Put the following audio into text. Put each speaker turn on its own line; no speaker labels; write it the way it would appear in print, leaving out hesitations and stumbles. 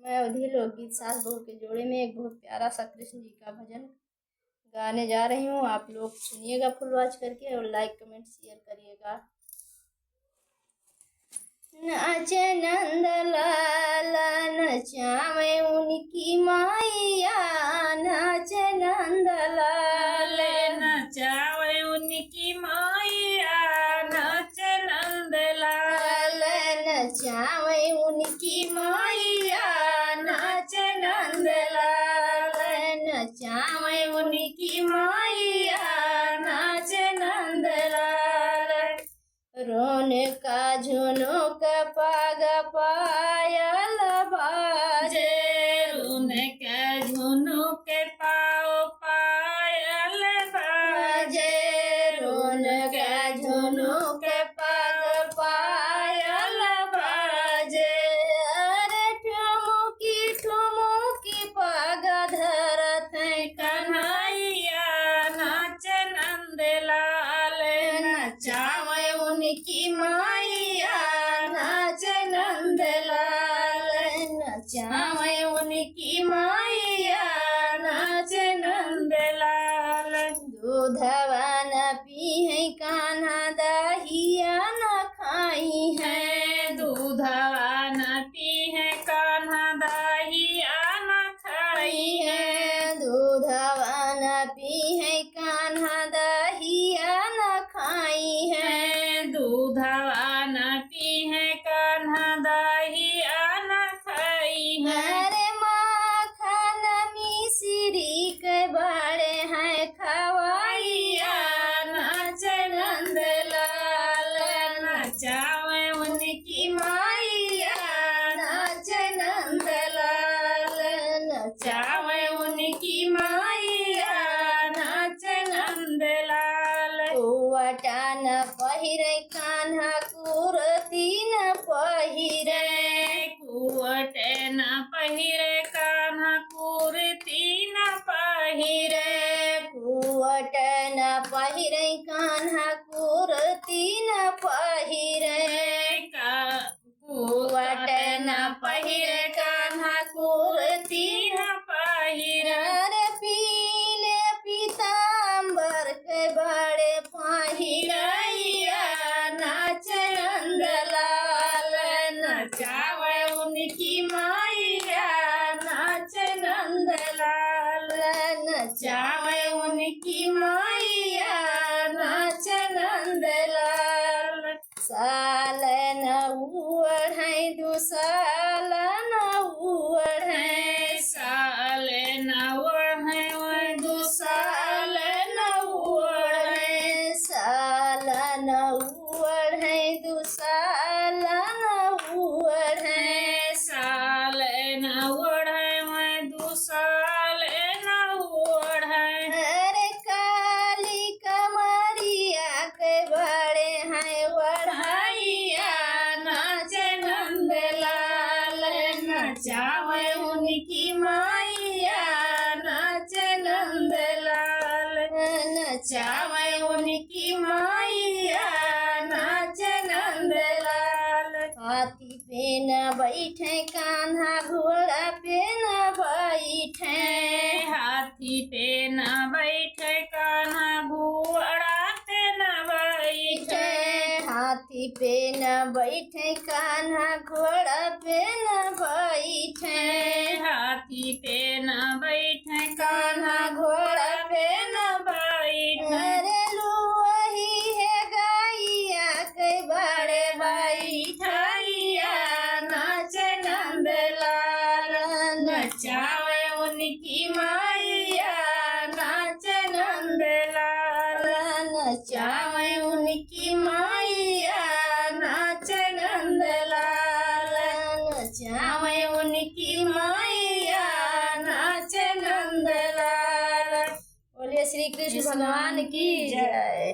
मैं अवधी लोकगीत सास बहू के जोड़े में एक बहुत प्यारा सा कृष्ण जी का भजन गाने जा रही हूँ। आप लोग सुनिएगा फुल वॉच करके और लाइक कमेंट शेयर करिएगा। नाचे नंद लाला नचावे उनकी माइया, नाचे नंद लाला
नचावे उनकी माइया, नाचे नंद लाला
नचावे उनकी माइया, नाचे नंद लाला नचावे उनकी माइया, नाचे नंद लाला। रोन का झुनुक पाग पायल बाजे,
रोन का झुनुक पाओ पायल बाजे,
रोन का झुनुक पाग पायल बाजे। अरे ठुमुकी पाग धरत
कन्हैया, नाच नंद लाल
नचावे उनकी माइया, नाच नंद लाल नचावे उनकी माइया, नाच नंद लाल। दूधवा न पीहे कान्हा दहिया न खाई है,
दूधवा न पीहे कान्हा दहिया न खाई है,
दूधवा न पीहे कान्हा दहिया न खाई है,
दूधवा न पीहे कान्हा दहिया न खाई है।
अरे माखन मिश्री के बड़े हैं खवाइया, नाच नंद लाल
नचावे उनकी
माइया, नाच नंद लाल
नचावे उनकी माइया, नाच नंद लाल।
कुवटा न पहिरे कान्हा कुर्ती न पहिरे,
कुवट न पहिरे कान्हा कुर्ती न पहिरे,
कुवट न पहिरे कान्हा कुर्ती न पहिरे,
कुवट न पहिरे कान्हा कुर्ती न पहिरे।
अरे पीले पीताम्बर के बड़े पहिरैया, नाच नंद लाल
नचावे उनकी माइया, नाच नंद लाल
नचावे उनकी माइया, नाच नंद लाल। साल न उड़ै दुसाल न उड़ै,
साल न ओढ़े
दुसाल न उड़ै, साल न उड़ै दुसाल न उड़ै,
साल न ओढ़े दुसाल न ओढ़े।
अरे काली कमरिया के बड़े हैं वढ़ैया, नाच नंद लाल
नचावे उनकी माइया, नाच नंद लाल
नचावे
उनकी माइया, नाच नंद लाल।
हाथी पे न बैठे कान्हा घोड़ा पे न बैठे,
हाथी पे न बैठे कान्हा घोड़ा पे न बैठे,
हाथी पे न बैठे कान्हा घोड़ा पे न बैठे,
हाथी पे न बैठे कान्हा
कान्हा घोड़ा पे न
बैठे।
अरे वही है गैया के बड़े बैठैया, नाच नंद लाल
नचावे उनकी माइया,
नाच
नंद लाल
नचावे उनकी माइया, नाच नंद लाल नचावे उनकी माइया, नाच नंद लाल। बोलिए श्री कृष्ण भगवान की जय।